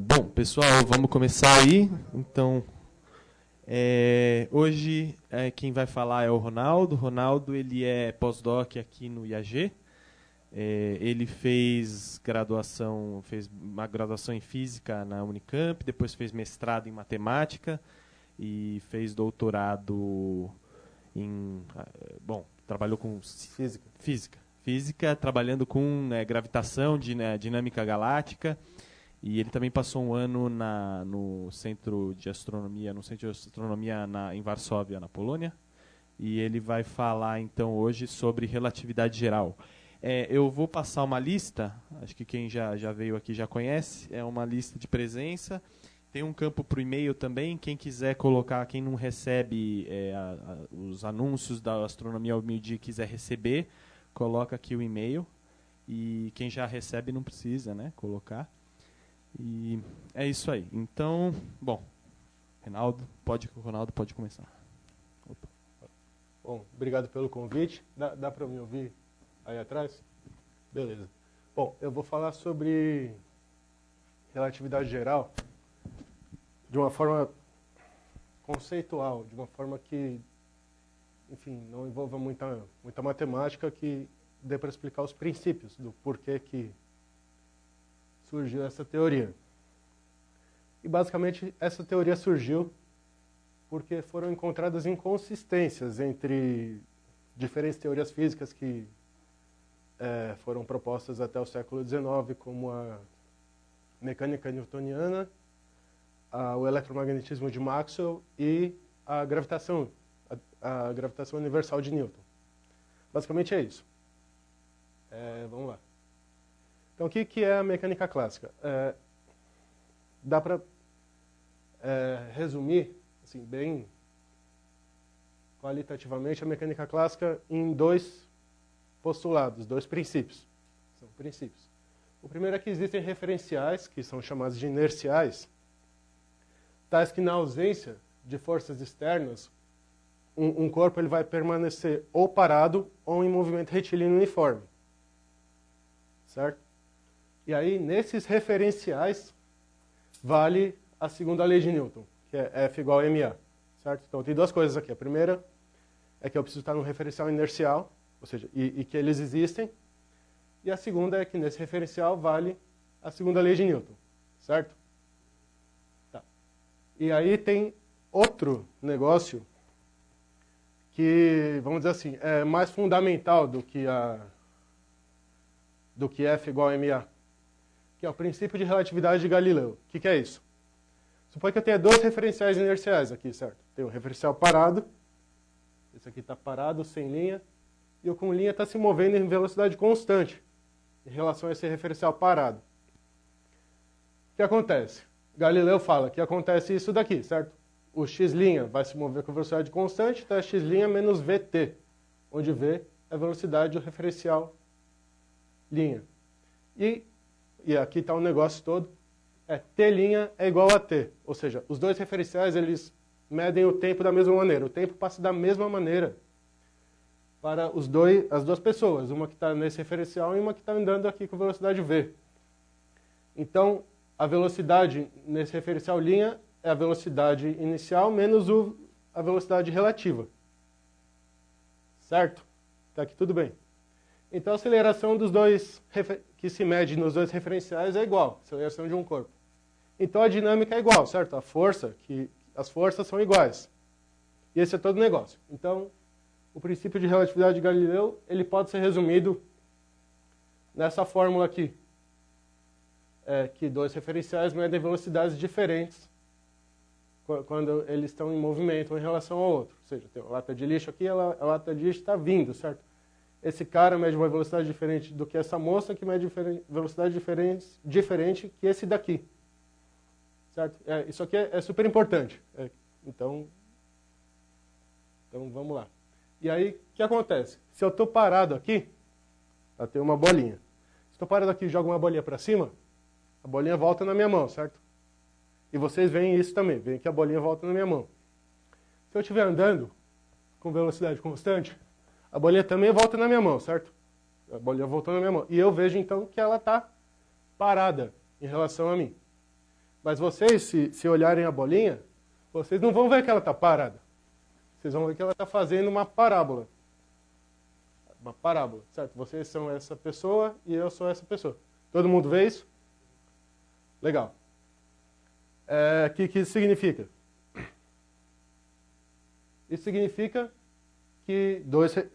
Bom, pessoal, vamos começar aí. Então, hoje quem vai falar é o Ronaldo. Ronaldo, ele é pós-doc aqui no IAG. Ele fez uma graduação em física na Unicamp, depois fez mestrado em matemática e fez doutorado em, trabalhou com física, trabalhando com gravitação, dinâmica galáctica. E ele também passou um ano no Centro de Astronomia, em Varsóvia, na Polônia. E ele vai falar, então, hoje sobre relatividade geral. Eu vou passar uma lista, acho que quem já veio aqui já conhece, é uma lista de presença. Tem um campo para o e-mail também, quem quiser colocar, quem não recebe os anúncios da Astronomia ao Meio-Dia e quiser receber, coloca aqui o e-mail. E quem já recebe não precisa, né, colocar. E é isso aí. Então, bom, Ronaldo pode começar. Opa. Bom, obrigado pelo convite. Dá para me ouvir aí atrás? Beleza. Bom, eu vou falar sobre relatividade geral de uma forma conceitual, de uma forma que, enfim, não envolva muita matemática, que dê para explicar os princípios do porquê que surgiu essa teoria. E basicamente essa teoria surgiu porque foram encontradas inconsistências entre diferentes teorias físicas que foram propostas até o século XIX, como a mecânica newtoniana, o eletromagnetismo de Maxwell e a gravitação universal de Newton. Basicamente é isso. Vamos lá. Então, o que é a mecânica clássica? Dá para resumir, assim, bem qualitativamente, a mecânica clássica em dois postulados, dois princípios. São princípios. O primeiro é que existem referenciais, que são chamados de inerciais, tais que, na ausência de forças externas, um corpo ele vai permanecer ou parado ou em movimento retilíneo uniforme. Certo? E aí, nesses referenciais, vale a segunda lei de Newton, que é F igual a ma. Certo? Então, tem duas coisas aqui. A primeira é que eu preciso estar num referencial inercial, ou seja, e que eles existem. E a segunda é que nesse referencial vale a segunda lei de Newton. Certo? Tá. E aí tem outro negócio que, vamos dizer assim, é mais fundamental do que F igual a ma, que é o princípio de relatividade de Galileu. O que é isso? Suponha que eu tenha dois referenciais inerciais aqui, certo? Tem um referencial parado, esse aqui está parado, sem linha, e o com linha está se movendo em velocidade constante em relação a esse referencial parado. O que acontece? Galileu fala que acontece isso daqui, certo? O x' vai se mover com velocidade constante, então é x' menos vt, onde v é a velocidade do referencial linha. E aqui está o negócio todo, t' é igual a t, ou seja, os dois referenciais eles medem o tempo da mesma maneira, o tempo passa da mesma maneira para as duas pessoas, uma que está nesse referencial e uma que está andando aqui com velocidade v. Então, a velocidade nesse referencial linha é a velocidade inicial menos a velocidade relativa. Certo? Está aqui tudo bem. Então, a aceleração dos dois que se mede nos dois referenciais é igual, a aceleração de um corpo. Então, a dinâmica é igual, certo? As forças são iguais. E esse é todo o negócio. Então, o princípio de relatividade de Galileu, ele pode ser resumido nessa fórmula aqui. Que dois referenciais medem velocidades diferentes quando eles estão em movimento em relação ao outro. Ou seja, tem a lata de lixo aqui, a lata de lixo está vindo, certo? Esse cara mede uma velocidade diferente do que essa moça, que mede velocidade diferente que esse daqui. Certo? Isso aqui é super importante. Então, vamos lá. E aí, o que acontece? Se eu estou parado aqui, tem uma bolinha. Se estou parado aqui e jogo uma bolinha para cima, a bolinha volta na minha mão, certo? E vocês veem isso também, veem que a bolinha volta na minha mão. Se eu estiver andando com velocidade constante, a bolinha também volta na minha mão, certo? A bolinha voltou na minha mão. E eu vejo, então, que ela está parada em relação a mim. Mas vocês, se olharem a bolinha, vocês não vão ver que ela está parada. Vocês vão ver que ela está fazendo uma parábola. Uma parábola, certo? Vocês são essa pessoa e eu sou essa pessoa. Todo mundo vê isso? Legal. O que isso significa? Isso significa que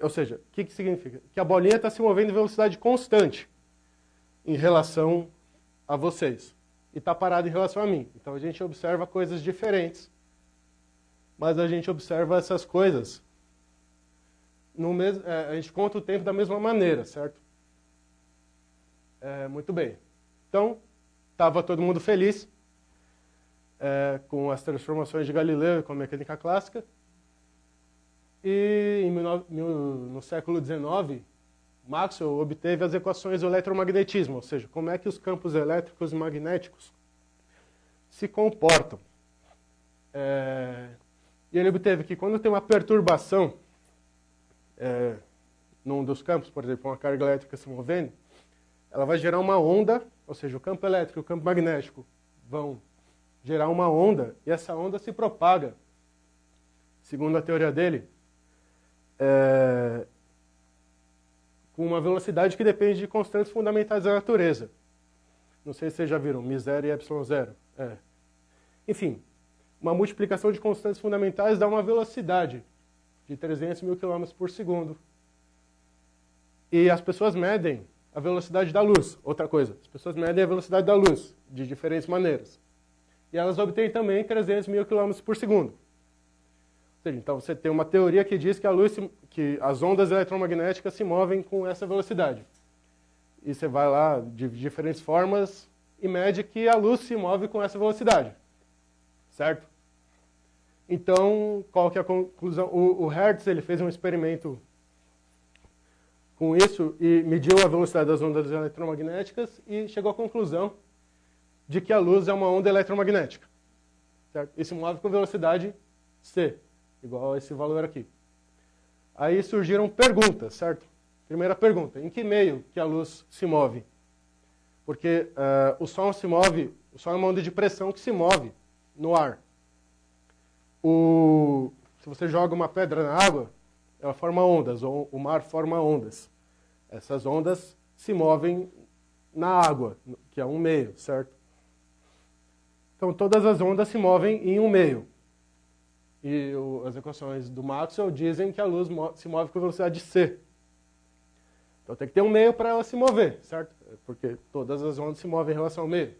ou seja, o que significa? Que a bolinha está se movendo em velocidade constante em relação a vocês. E está parada em relação a mim. Então a gente observa coisas diferentes, mas a gente observa essas coisas no mesmo, a gente conta o tempo da mesma maneira, certo? Muito bem. Então, estava todo mundo feliz com as transformações de Galileu e com a mecânica clássica. E no século XIX, Maxwell obteve as equações do eletromagnetismo, ou seja, como é que os campos elétricos e magnéticos se comportam. E ele obteve que quando tem uma perturbação num dos campos, por exemplo, uma carga elétrica se movendo, ela vai gerar uma onda, ou seja, o campo elétrico e o campo magnético vão gerar uma onda, e essa onda se propaga, segundo a teoria dele, com uma velocidade que depende de constantes fundamentais da natureza. Não sei se vocês já viram, μ0 e ε0. Enfim, uma multiplicação de constantes fundamentais dá uma velocidade de 300 mil km por segundo. E as pessoas medem a velocidade da luz. Outra coisa, as pessoas medem a velocidade da luz de diferentes maneiras. E elas obtêm também 300 mil km por segundo. Ou seja, então você tem uma teoria que diz que que as ondas eletromagnéticas se movem com essa velocidade. E você vai lá de diferentes formas e mede que a luz se move com essa velocidade. Certo? Então, qual que é a conclusão? O Hertz ele fez um experimento com isso e mediu a velocidade das ondas eletromagnéticas e chegou à conclusão de que a luz é uma onda eletromagnética. Certo? E se move com velocidade c, igual a esse valor aqui. Aí surgiram perguntas, certo? Primeira pergunta, em que meio que a luz se move? Porque o som se move, o som é uma onda de pressão que se move no ar. Se você joga uma pedra na água, ela forma ondas, ou o mar forma ondas. Essas ondas se movem na água, que é um meio, certo? Então todas as ondas se movem em um meio. E as equações do Maxwell dizem que a luz se move com velocidade c. Então tem que ter um meio para ela se mover, certo? Porque todas as ondas se movem em relação ao meio.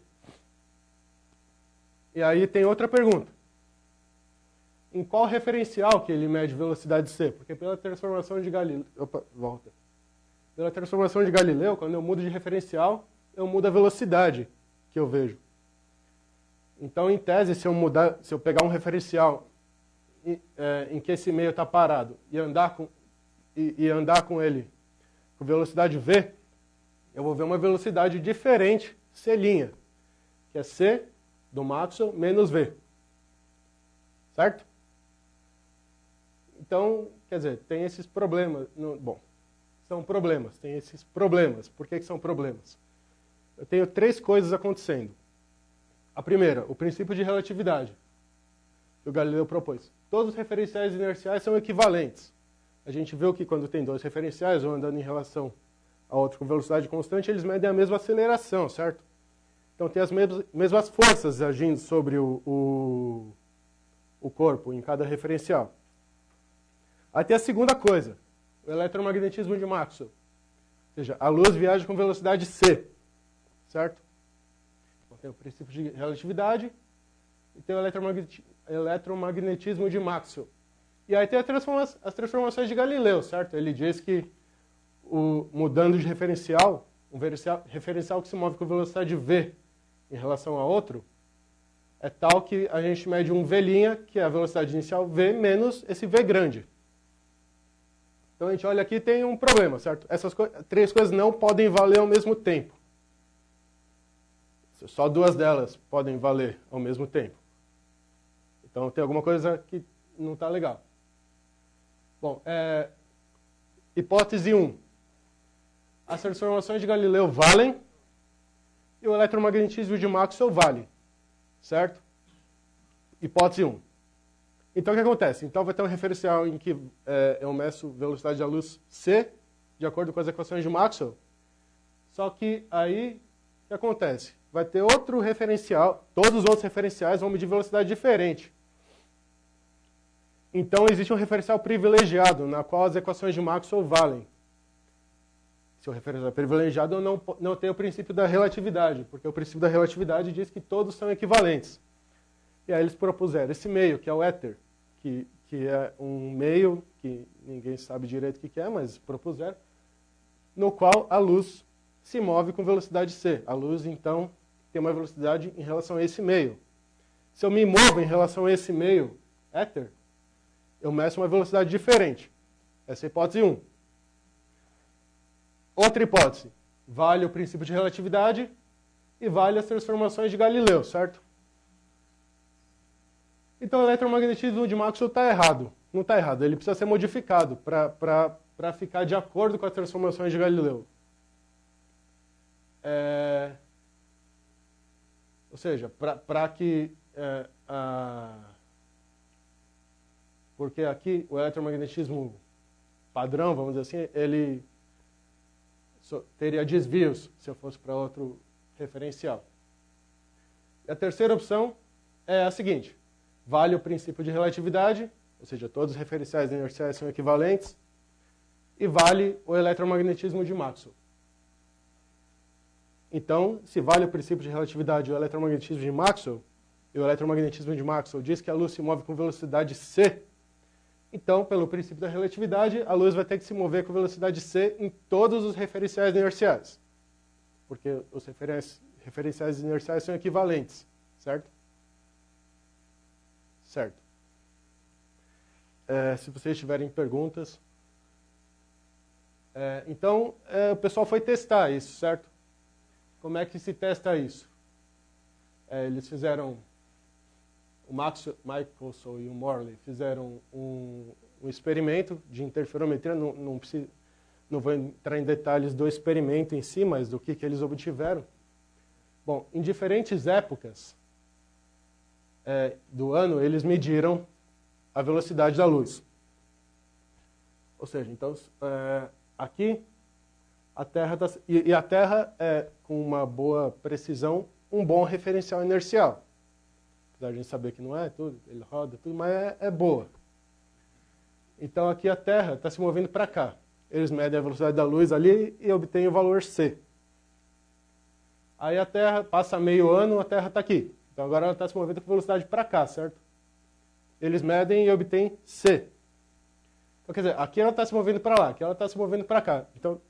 E aí tem outra pergunta. Em qual referencial que ele mede velocidade c? Porque pela transformação de Galileu... Opa, volta. Pela transformação de Galileu, quando eu mudo de referencial, eu mudo a velocidade que eu vejo. Então, em tese, se eu pegar um referencial em que esse meio está parado e andar com ele com velocidade v, eu vou ver uma velocidade diferente, c', que é c do Maxwell menos v. Certo? Então, quer dizer, tem esses problemas. Bom, são problemas, tem esses problemas. Por que são problemas? Eu tenho 3 coisas acontecendo. A primeira, o princípio de relatividade, que o Galileu propôs. Todos os referenciais inerciais são equivalentes. A gente viu que quando tem 2 referenciais, um andando em relação a outro com velocidade constante, eles medem a mesma aceleração, certo? Então tem as mesmas forças agindo sobre o corpo em cada referencial. Aí tem a segunda coisa, o eletromagnetismo de Maxwell. Ou seja, a luz viaja com velocidade c, certo? Então tem o princípio de relatividade e tem o eletromagnetismo de Maxwell. E aí tem as transformações de Galileu, certo? Ele diz que mudando de referencial, um referencial que se move com velocidade v em relação a outro, é tal que a gente mede um v', que é a velocidade inicial v, menos esse v grande. Então a gente olha aqui e tem um problema, certo? Essas 3 coisas não podem valer ao mesmo tempo. Só 2 delas podem valer ao mesmo tempo. Então tem alguma coisa que não está legal. Bom, hipótese 1. As transformações de Galileu valem e o eletromagnetismo de Maxwell vale. certo? Hipótese 1. Então, o que acontece? Então, vai ter um referencial em que eu meço velocidade da luz c, de acordo com as equações de Maxwell. Só que aí, o que acontece? Vai ter outro referencial, todos os outros referenciais vão medir velocidade diferente. Então, existe um referencial privilegiado, na qual as equações de Maxwell valem. Se o referencial é privilegiado, eu não tenho o princípio da relatividade, porque o princípio da relatividade diz que todos são equivalentes. E aí eles propuseram esse meio, que é o éter, que é um meio que ninguém sabe direito o que é, mas propuseram, no qual a luz se move com velocidade c. A luz, então, tem uma velocidade em relação a esse meio. Se eu me movo em relação a esse meio, éter, eu meço uma velocidade diferente. Essa é a hipótese 1. Outra hipótese, vale o princípio de relatividade e vale as transformações de Galileu, certo? Então o eletromagnetismo de Maxwell está errado. Não está errado, ele precisa ser modificado para ficar de acordo com as transformações de Galileu. Ou seja, para que... porque aqui o eletromagnetismo padrão, vamos dizer assim, ele teria desvios se eu fosse para outro referencial. E a terceira opção é a seguinte: vale o princípio de relatividade, ou seja, todos os referenciais inerciais são equivalentes, e vale o eletromagnetismo de Maxwell. Então, se vale o princípio de relatividade e o eletromagnetismo de Maxwell, e o eletromagnetismo de Maxwell diz que a luz se move com velocidade c, então, pelo princípio da relatividade, a luz vai ter que se mover com velocidade c em todos os referenciais inerciais. Porque os referenciais inerciais são equivalentes, certo? Certo. Se vocês tiverem perguntas. Então, o pessoal foi testar isso, certo? Como é que se testa isso? Eles fizeram... O Michelson e o Morley fizeram um experimento de interferometria. Não vou entrar em detalhes do experimento em si, mas do que eles obtiveram. Bom, em diferentes épocas do ano, eles mediram a velocidade da luz. Ou seja, então, aqui, a Terra e a Terra é, com uma boa precisão, um bom referencial inercial. Apesar de a gente saber que não é tudo, ele roda tudo, mas é boa. Então aqui a Terra está se movendo para cá. Eles medem a velocidade da luz ali e obtêm o valor c. Aí a Terra passa meio ano, a Terra está aqui. Então agora ela está se movendo com velocidade para cá, certo? Eles medem e obtêm c. Então quer dizer, aqui ela está se movendo para lá, aqui ela está se movendo para cá. Então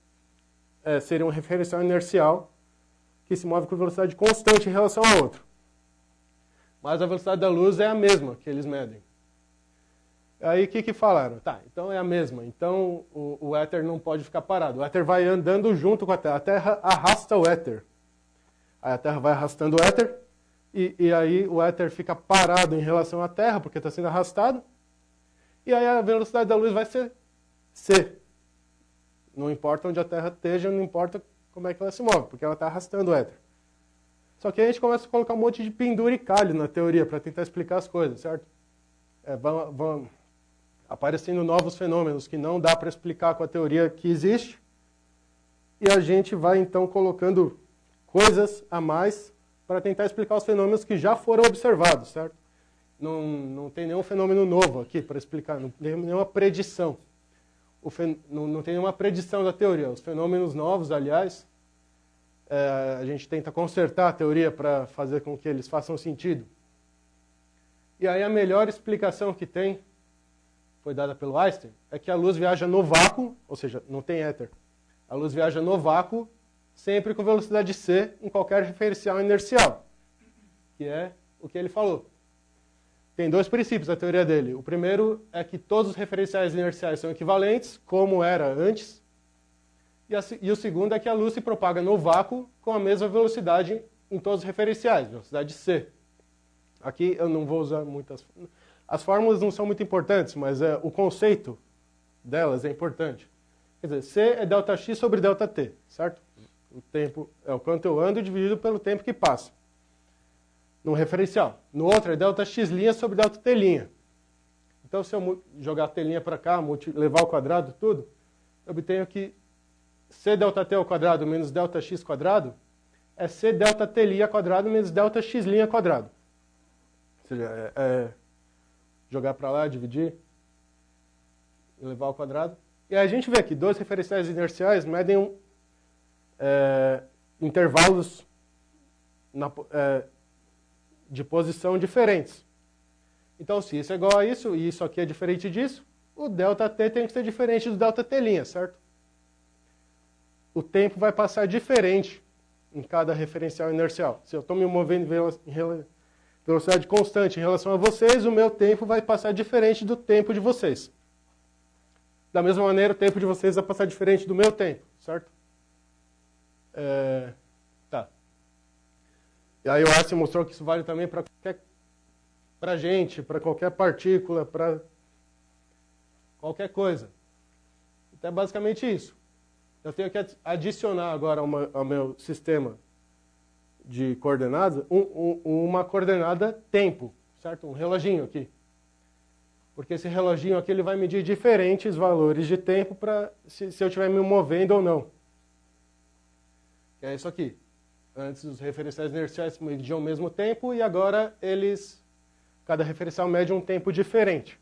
seria um referencial inercial que se move com velocidade constante em relação ao outro. Mas a velocidade da luz é a mesma que eles medem. Aí o que falaram? Tá, então é a mesma. Então o éter não pode ficar parado. O éter vai andando junto com a Terra. A Terra arrasta o éter. Aí a Terra vai arrastando o éter. E aí o éter fica parado em relação à Terra, porque está sendo arrastado. E aí a velocidade da luz vai ser c. Não importa onde a Terra esteja, não importa como é que ela se move, porque ela está arrastando o éter. Só que aí a gente começa a colocar um monte de penduricalho na teoria para tentar explicar as coisas, certo? Vão aparecendo novos fenômenos que não dá para explicar com a teoria que existe. E a gente vai, então, colocando coisas a mais para tentar explicar os fenômenos que já foram observados, certo? Não tem nenhum fenômeno novo aqui para explicar, não tem nenhuma predição. Não tem nenhuma predição da teoria. Os fenômenos novos, aliás... a gente tenta consertar a teoria para fazer com que eles façam sentido. E aí a melhor explicação que tem, foi dada pelo Einstein, é que a luz viaja no vácuo, ou seja, não tem éter. A luz viaja no vácuo, sempre com velocidade c em qualquer referencial inercial, que é o que ele falou. Tem dois princípios da teoria dele. O primeiro é que todos os referenciais inerciais são equivalentes, como era antes. E o segundo é que a luz se propaga no vácuo com a mesma velocidade em todos os referenciais, velocidade c. Aqui eu não vou usar muitas... As fórmulas não são muito importantes, mas o conceito delas é importante. Quer dizer, c é ΔX sobre ΔT, certo? O tempo é o quanto eu ando dividido pelo tempo que passa. num referencial. No outro é ΔX' sobre ΔT'. Então, se eu jogar a T' para cá, levar ao quadrado, tudo, eu obtenho que C ΔT ao quadrado menos ΔX quadrado é C ΔT' quadrado menos ΔX' quadrado. Ou seja, jogar para lá, dividir, levar ao quadrado. E aí a gente vê que dois referenciais inerciais medem intervalos de posição diferentes. Então, se isso é igual a isso, e isso aqui é diferente disso, o ΔT tem que ser diferente do ΔT', certo? O tempo vai passar diferente em cada referencial inercial. Se eu estou me movendo em velocidade constante em relação a vocês, o meu tempo vai passar diferente do tempo de vocês. Da mesma maneira, o tempo de vocês vai passar diferente do meu tempo, certo? Tá. E aí o Einstein mostrou que isso vale também para gente, para qualquer partícula, para qualquer coisa. Então é basicamente isso. Eu tenho que adicionar agora ao meu sistema de coordenadas uma coordenada tempo, certo? Um reloginho aqui. Porque esse reloginho aqui ele vai medir diferentes valores de tempo para se eu estiver me movendo ou não. É isso aqui. Antes os referenciais inerciais mediam o mesmo tempo e agora cada referencial mede um tempo diferente.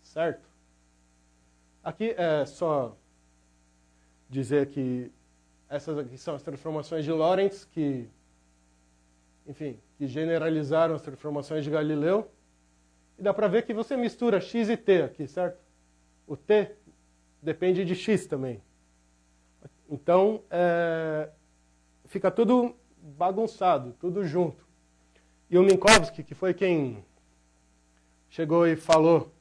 Certo? Aqui é só dizer que essas aqui são as transformações de Lorentz que generalizaram as transformações de Galileu. E dá para ver que você mistura x e t aqui, certo? O t depende de x também. Então, fica tudo bagunçado, tudo junto. E o Minkowski, que foi quem chegou e falou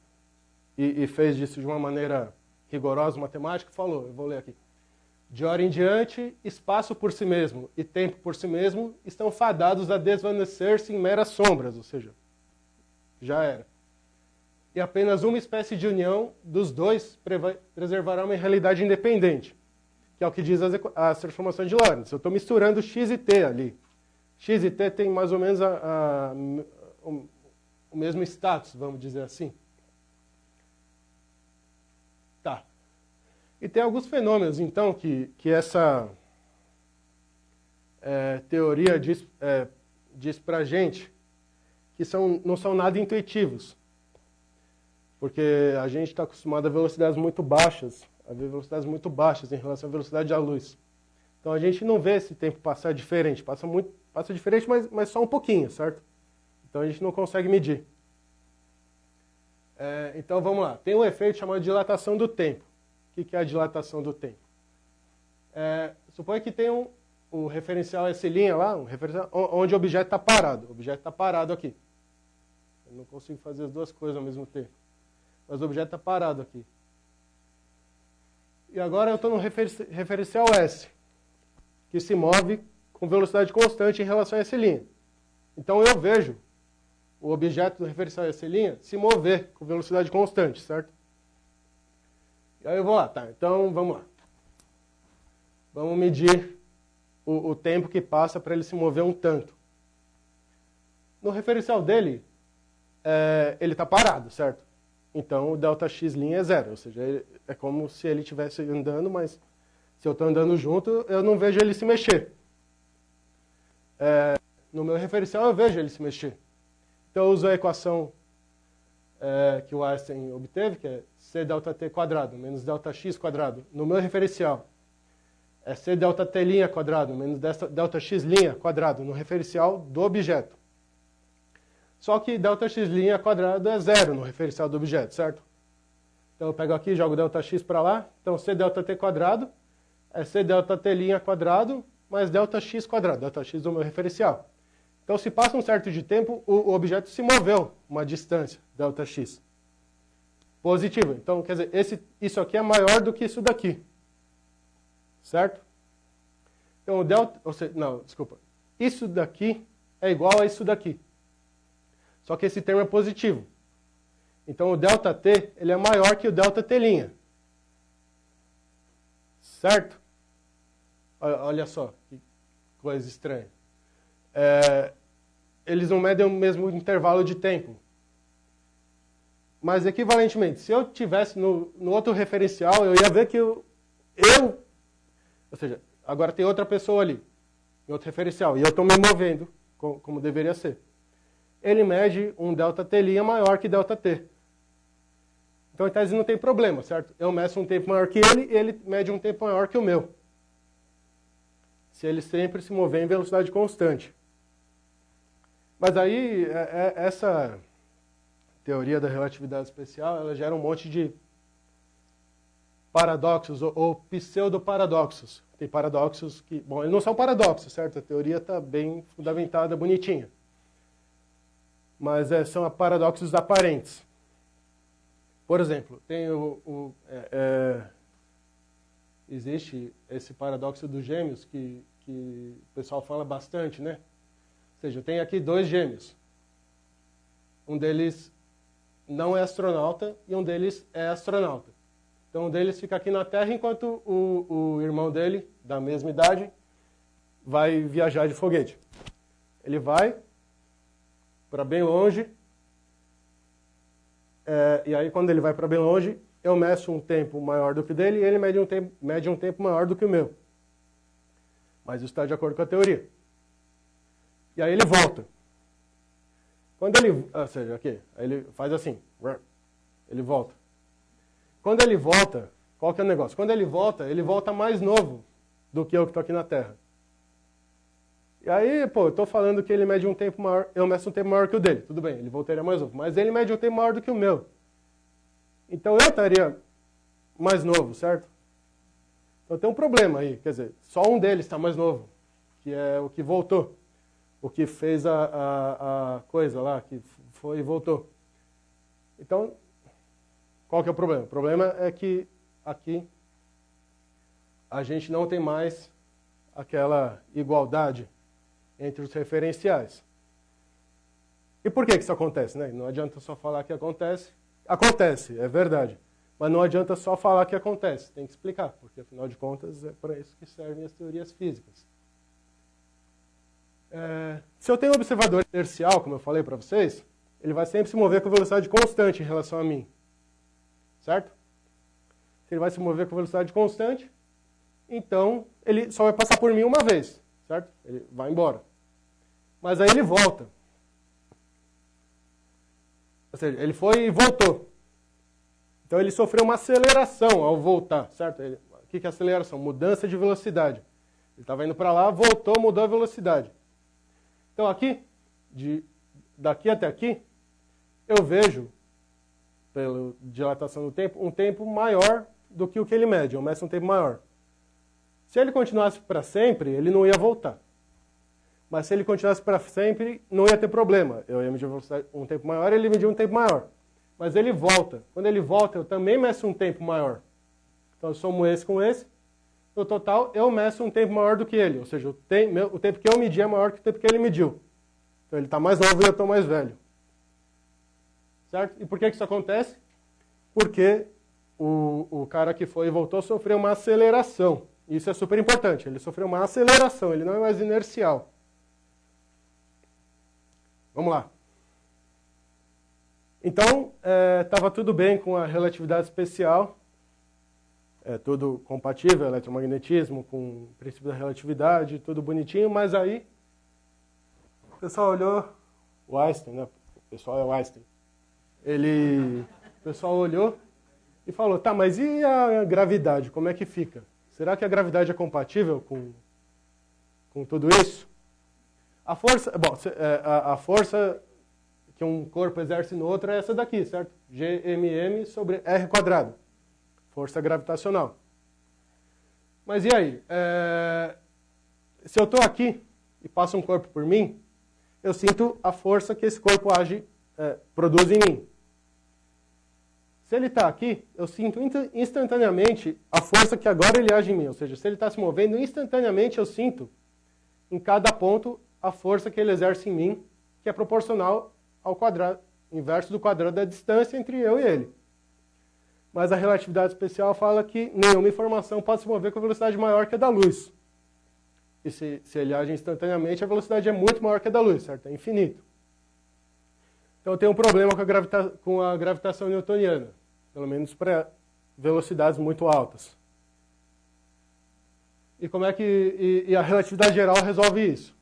e fez disso de uma maneira rigorosa, matemática, falou, eu vou ler aqui. De hora em diante, espaço por si mesmo e tempo por si mesmo estão fadados a desvanecer-se em meras sombras, ou seja, já era. E apenas uma espécie de união dos dois preservará uma realidade independente, que é o que diz as transformações de Lorentz. Eu estou misturando x e t ali. X e t têm mais ou menos o mesmo status, vamos dizer assim. Tá. E tem alguns fenômenos, então, que essa teoria diz para a gente que não são nada intuitivos. Porque a gente está acostumado a velocidades muito baixas, em relação à velocidade da luz. Então a gente não vê esse tempo passar diferente, passa diferente, mas só um pouquinho, certo? Então a gente não consegue medir. Então vamos lá, tem um efeito chamado dilatação do tempo. O que é a dilatação do tempo? Suponha que tem o referencial S' lá, onde o objeto está parado. O objeto está parado aqui. Eu não consigo fazer as duas coisas ao mesmo tempo. Mas o objeto está parado aqui. E agora eu estou no referencial S, que se move com velocidade constante em relação a S'. Então eu vejo o objeto do referencial S' se mover com velocidade constante, certo? E aí eu vou lá, tá, então vamos lá. Vamos medir o tempo que passa para ele se mover um tanto. No referencial dele, ele está parado, certo? Então o ΔX' é zero, ou seja, é como se ele estivesse andando, mas se eu estou andando junto, eu não vejo ele se mexer. No meu referencial eu vejo ele se mexer. Então eu uso a equação que o Einstein obteve, que é C ΔT quadrado menos ΔX quadrado. No meu referencial é C ΔT' quadrado menos ΔX' quadrado no referencial do objeto. Só que ΔX' quadrado é zero no referencial do objeto, certo? Então eu pego aqui, jogo ΔX para lá. Então C ΔT quadrado é C ΔT' quadrado mais ΔX quadrado, ΔX do meu referencial. Então se passa um certo de tempo, o objeto se moveu uma distância, ΔX. Positivo. Então, quer dizer, isso aqui é maior do que isso daqui. Certo? Então isso daqui é igual a isso daqui. Só que esse termo é positivo. Então o ΔT ele é maior que o ΔT'. Certo? Olha só, que coisa estranha. eles não medem o mesmo intervalo de tempo. Mas, equivalentemente, se eu tivesse no outro referencial, eu ia ver que ou seja, agora tem outra pessoa ali, em outro referencial, e eu estou me movendo, como deveria ser. Ele mede um ΔT' maior que ΔT. Então, em tese, não tem problema, certo? Eu meço um tempo maior que ele mede um tempo maior que o meu. Se ele sempre se mover em velocidade constante. Mas aí, essa teoria da relatividade especial, ela gera um monte de paradoxos ou pseudoparadoxos. Tem paradoxos que... Bom, eles não são paradoxos, certo? A teoria está bem fundamentada, bonitinha. Mas são paradoxos aparentes. Por exemplo, tem existe esse paradoxo dos gêmeos que o pessoal fala bastante, né? Ou seja, eu tenho aqui dois gêmeos. Um deles não é astronauta e um deles é astronauta. Então, um deles fica aqui na Terra enquanto o irmão dele, da mesma idade, vai viajar de foguete. Ele vai para bem longe, e aí quando ele vai para bem longe, eu meço um tempo maior do que o dele e ele mede um tempo maior do que o meu. Mas isso está de acordo com a teoria. E aí ele volta. Quando ele... Ou seja, aqui, aí ele faz assim. Ele volta. Quando ele volta, qual que é o negócio? Quando ele volta mais novo do que eu que estou aqui na Terra. E aí, pô, eu estou falando que ele mede um tempo maior, eu meço um tempo maior que o dele. Tudo bem, ele voltaria mais novo. Mas ele mede um tempo maior do que o meu. Então eu estaria mais novo, certo? Então tem um problema aí. Quer dizer, só um deles está mais novo, que é o que voltou. O que fez a coisa lá, que foi e voltou. Então, qual que é o problema? O problema é que aqui a gente não tem mais aquela igualdade entre os referenciais. E por que isso acontece, né? Não adianta só falar que acontece. Acontece, é verdade. Mas não adianta só falar que acontece. Tem que explicar, porque afinal de contas é para isso que servem as teorias físicas. Se eu tenho um observador inercial, como eu falei para vocês, ele vai sempre se mover com velocidade constante em relação a mim. Certo? Se ele vai se mover com velocidade constante, então ele só vai passar por mim uma vez. Certo? Ele vai embora. Mas aí ele volta. Ou seja, ele foi e voltou. Então ele sofreu uma aceleração ao voltar. Certo? O que é aceleração? Mudança de velocidade. Ele estava indo para lá, voltou, mudou a velocidade. Então aqui, daqui até aqui, eu vejo, pela dilatação do tempo, um tempo maior do que o que ele mede. Eu meço um tempo maior. Se ele continuasse para sempre, ele não ia voltar. Mas se ele continuasse para sempre, não ia ter problema. Eu ia medir um tempo maior, ele media um tempo maior. Mas ele volta. Quando ele volta, eu também meço um tempo maior. Então eu somo esse com esse. No total, eu meço um tempo maior do que ele. Ou seja, o tempo que eu medi é maior que o tempo que ele mediu. Então ele está mais novo e eu estou mais velho. Certo? E por que isso acontece? Porque o cara que foi e voltou sofreu uma aceleração. Isso é super importante. Ele sofreu uma aceleração, ele não é mais inercial. Vamos lá. Então, estava tudo bem com a relatividade especial. É tudo compatível, eletromagnetismo, com o princípio da relatividade, tudo bonitinho, mas aí o pessoal olhou, o Einstein, né? O pessoal é o Einstein. O pessoal olhou e falou, tá, mas e a gravidade, como é que fica? Será que a gravidade é compatível com tudo isso? A força, bom, a força que um corpo exerce no outro é essa daqui, certo? Gmm sobre R quadrado. Força gravitacional. Mas e aí? Se eu estou aqui e passa um corpo por mim, eu sinto a força que esse corpo produz em mim. Se ele está aqui, eu sinto instantaneamente a força que agora ele age em mim. Ou seja, se ele está se movendo, instantaneamente eu sinto em cada ponto a força que ele exerce em mim, que é proporcional ao quadrado, inverso do quadrado da distância entre eu e ele. Mas a relatividade especial fala que nenhuma informação pode se mover com velocidade maior que a da luz. E se ele age instantaneamente, a velocidade é muito maior que a da luz, certo? É infinito. Então tem um problema com a gravitação newtoniana, pelo menos para velocidades muito altas. E como é que a relatividade geral resolve isso?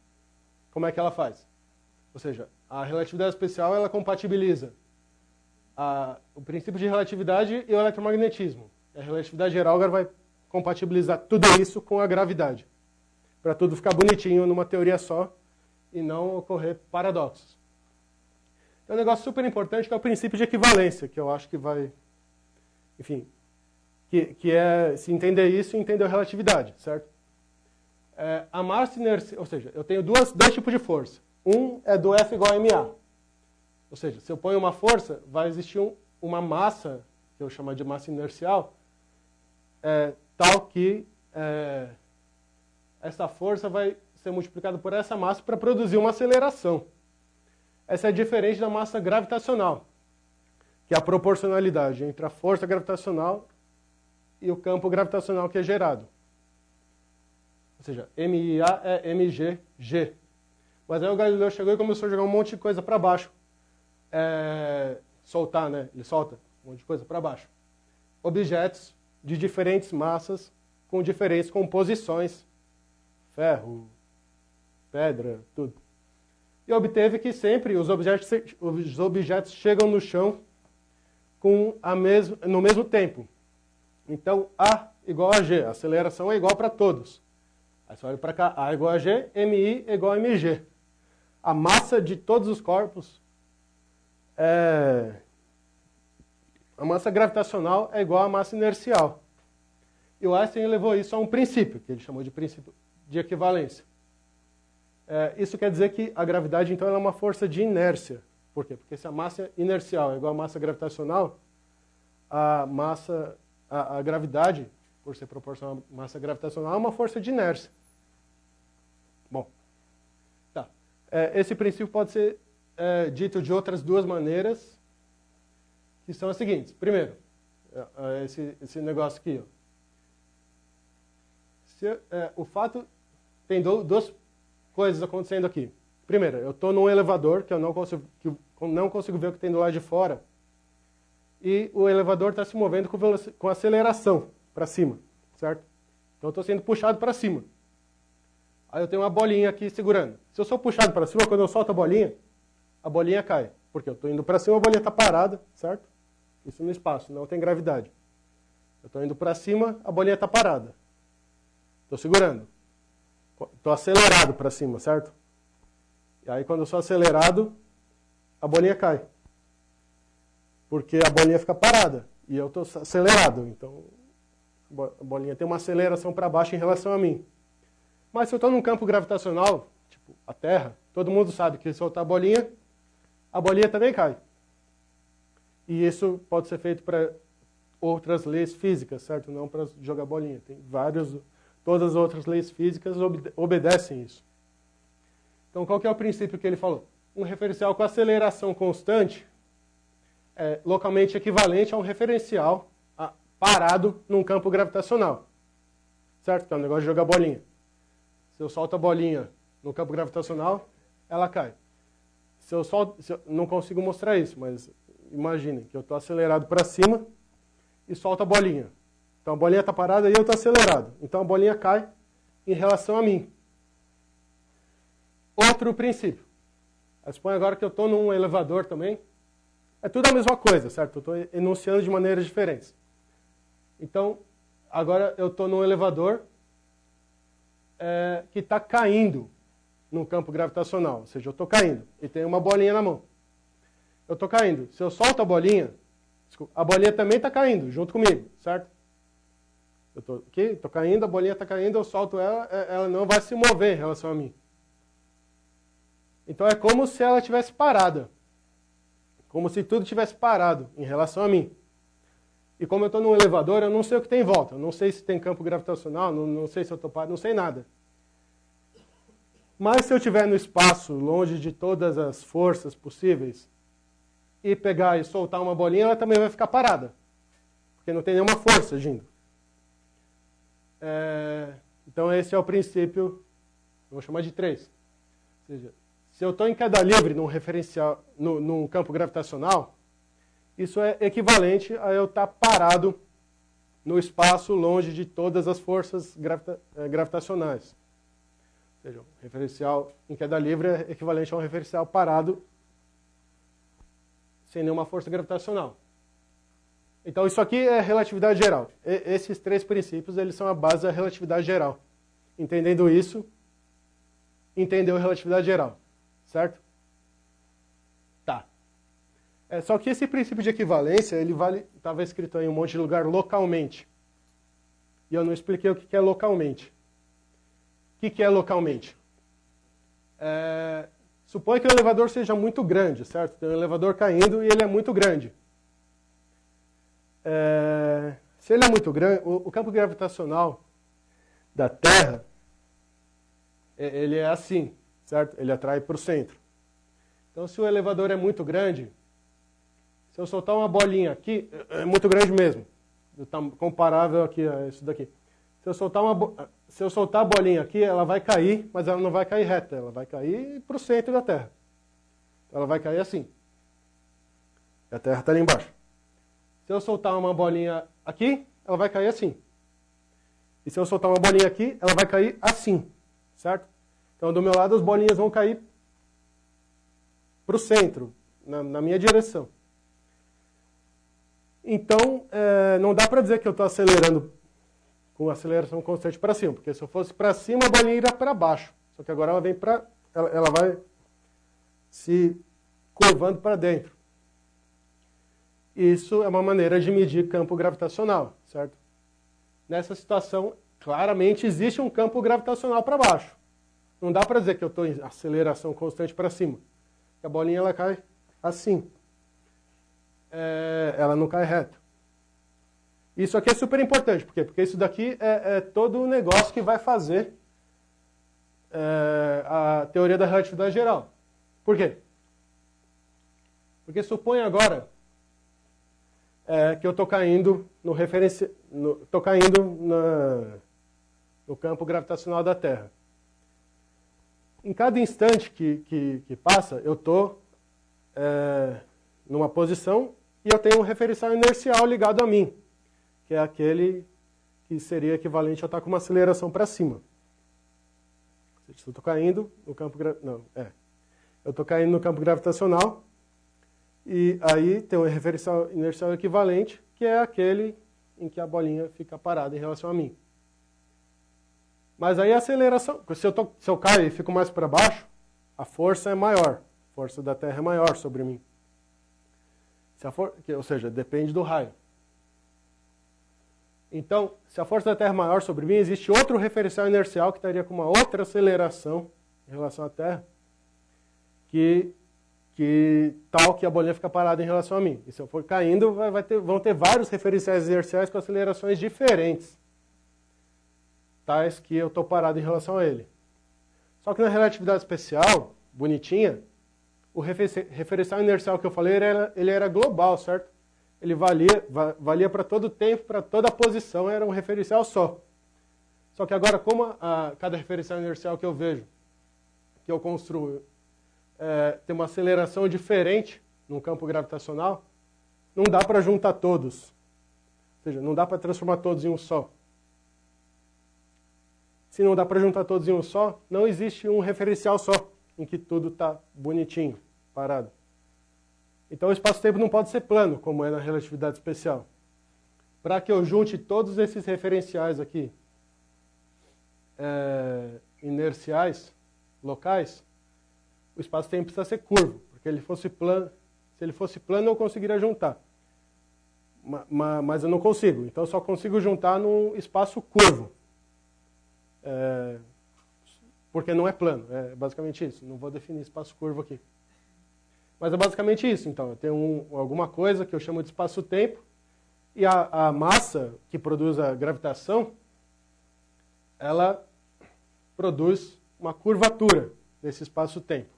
Como é que ela faz? Ou seja, a relatividade especial ela compatibiliza o princípio de relatividade e o eletromagnetismo. A relatividade geral agora vai compatibilizar tudo isso com a gravidade, para tudo ficar bonitinho numa teoria só e não ocorrer paradoxos. Tem um negócio super importante que é o princípio de equivalência, que eu acho que vai, enfim, que é, se entender isso, entender a relatividade, certo? A massa inercial, ou seja, eu tenho dois tipos de força. Um é do F igual a MA. Ou seja, se eu ponho uma força, vai existir uma massa, que eu chamo de massa inercial, tal que essa força vai ser multiplicada por essa massa para produzir uma aceleração. Essa é diferente da massa gravitacional, que é a proporcionalidade entre a força gravitacional e o campo gravitacional que é gerado. Ou seja, MIA é MGG. Mas aí o Galileu chegou e começou a jogar um monte de coisa para baixo. Soltar, né? Ele solta um monte de coisa para baixo. Objetos de diferentes massas, com diferentes composições. Ferro, pedra, tudo. E obteve que sempre os objetos chegam no chão no mesmo tempo. Então, A igual a G. A aceleração é igual para todos. Aí você olha para cá, A igual a G, MI igual a MG. A massa de todos os corpos a massa gravitacional é igual à massa inercial. E o Einstein levou isso a um princípio, que ele chamou de princípio de equivalência. Isso quer dizer que a gravidade, então, ela é uma força de inércia. Por quê? Porque se a massa inercial é igual à massa gravitacional, a gravidade, por ser proporcional à massa gravitacional, é uma força de inércia. Bom, tá. Esse princípio pode ser dito de outras duas maneiras, que são as seguintes. Primeiro, esse negócio aqui. O fato tem duas coisas acontecendo aqui. Primeiro, eu estou num elevador que eu não consigo ver o que tem do lado de fora, e o elevador está se movendo com aceleração para cima, certo? Então eu estou sendo puxado para cima. Aí eu tenho uma bolinha aqui segurando. Se eu sou puxado para cima, quando eu solto a bolinha cai. Porque eu estou indo para cima, a bolinha está parada, certo? Isso no espaço, não tem gravidade. Eu estou indo para cima, a bolinha está parada. Estou segurando. Estou acelerado para cima, certo? E aí quando eu sou acelerado, a bolinha cai. Porque a bolinha fica parada e eu estou acelerado. Então a bolinha tem uma aceleração para baixo em relação a mim. Mas se eu estou num campo gravitacional, tipo a Terra, todo mundo sabe que se soltar a bolinha também cai. E isso pode ser feito para outras leis físicas, certo? Não para jogar bolinha. Tem todas as outras leis físicas obedecem isso. Então qual que é o princípio que ele falou? Um referencial com aceleração constante é localmente equivalente a um referencial parado num campo gravitacional. Certo? Que é um negócio de jogar bolinha. Se eu solto a bolinha no campo gravitacional, ela cai. Se eu não consigo mostrar isso, mas imaginem que eu estou acelerado para cima e solto a bolinha. Então a bolinha está parada e eu estou acelerado. Então a bolinha cai em relação a mim. Outro princípio. Suponha agora que eu estou num elevador também. É tudo a mesma coisa, certo? Eu estou enunciando de maneiras diferentes. Então, agora eu estou num elevador que está caindo no campo gravitacional. Ou seja, eu estou caindo e tem uma bolinha na mão. Eu estou caindo. Se eu solto a bolinha também está caindo junto comigo, certo? Eu estou aqui, estou caindo, a bolinha está caindo, eu solto ela não vai se mover em relação a mim. Então é como se ela estivesse parada. Como se tudo tivesse parado em relação a mim. E como eu estou num elevador, eu não sei o que tem em volta. Eu não sei se tem campo gravitacional, não sei se eu estou parado, não sei nada. Mas se eu estiver no espaço, longe de todas as forças possíveis, e pegar e soltar uma bolinha, ela também vai ficar parada. Porque não tem nenhuma força agindo. Então esse é o princípio vou chamar de 3. Ou seja, se eu estou em queda livre num referencial, num campo gravitacional, isso é equivalente a eu estar parado no espaço longe de todas as forças gravitacionais. Ou seja, um referencial em queda livre é equivalente a um referencial parado sem nenhuma força gravitacional. Então, isso aqui é relatividade geral. Esses 3 princípios, eles são a base da relatividade geral. Entendendo isso, entendeu a relatividade geral. Certo? Tá. Só que esse princípio de equivalência, ele estava escrito em um monte de lugar localmente. E eu não expliquei o que é localmente. O que é localmente? Suponha que o elevador seja muito grande, certo? Tem um elevador caindo e ele é muito grande. Se ele é muito grande, o campo gravitacional da Terra, ele é assim, certo? Ele atrai para o centro. Então, se o elevador é muito grande, se eu soltar uma bolinha aqui, é muito grande mesmo, comparável aqui a isso daqui. Se eu soltar a bolinha aqui, ela vai cair, mas ela não vai cair reta, ela vai cair para o centro da Terra. Ela vai cair assim. E a Terra está ali embaixo. Se eu soltar uma bolinha aqui, ela vai cair assim. E se eu soltar uma bolinha aqui, ela vai cair assim, certo? Então, do meu lado, as bolinhas vão cair para o centro, na minha direção. Então, não dá para dizer que eu estou acelerando com aceleração constante para cima, porque se eu fosse para cima, a bolinha iria para baixo. Só que agora ela vai se curvando para dentro. Isso é uma maneira de medir campo gravitacional, certo? Nessa situação, claramente existe um campo gravitacional para baixo. Não dá para dizer que eu estou em aceleração constante para cima. A bolinha ela cai assim. Ela não cai reta. Isso aqui é super importante. Por quê? Porque isso daqui é todo o negócio que vai fazer a teoria da relatividade geral. Por quê? Porque suponha agora que eu estou caindo no campo gravitacional da Terra. Em cada instante que passa, eu estou numa posição e eu tenho um referencial inercial ligado a mim, que é aquele que seria equivalente a estar com uma aceleração para cima. Eu estou caindo no campo eu estou caindo no campo gravitacional e aí tem um referencial inercial equivalente, que é aquele em que a bolinha fica parada em relação a mim. Mas aí a aceleração, se eu caio e fico mais para baixo, a força é maior. A força da Terra é maior sobre mim. Ou seja, depende do raio. Então, se a força da Terra é maior sobre mim, existe outro referencial inercial que estaria com uma outra aceleração em relação à Terra, que tal que a bolinha fica parada em relação a mim. E se eu for caindo, vão ter vários referenciais inerciais com acelerações diferentes, tais que eu estou parado em relação a ele. Só que na relatividade especial, bonitinha, o referencial inercial que eu falei, ele era global, certo? Ele valia para todo o tempo, para toda a posição, era um referencial só. Só que agora, como cada referencial inercial que eu vejo, que eu construo, tem uma aceleração diferente num campo gravitacional, não dá para juntar todos. Ou seja, não dá para transformar todos em um só. Se não dá para juntar todos em um só, não existe um referencial só, em que tudo está bonitinho, parado. Então o espaço-tempo não pode ser plano, como é na relatividade especial. Para que eu junte todos esses referenciais aqui, inerciais, locais, o espaço-tempo precisa ser curvo, porque se ele fosse plano eu conseguiria juntar. Mas eu não consigo, então eu só consigo juntar num espaço curvo. Porque não é plano, é basicamente isso. Não vou definir espaço curvo aqui. Mas é basicamente isso, então. Eu tenho alguma coisa que eu chamo de espaço-tempo, e a massa que produz a gravitação, ela produz uma curvatura desse espaço-tempo.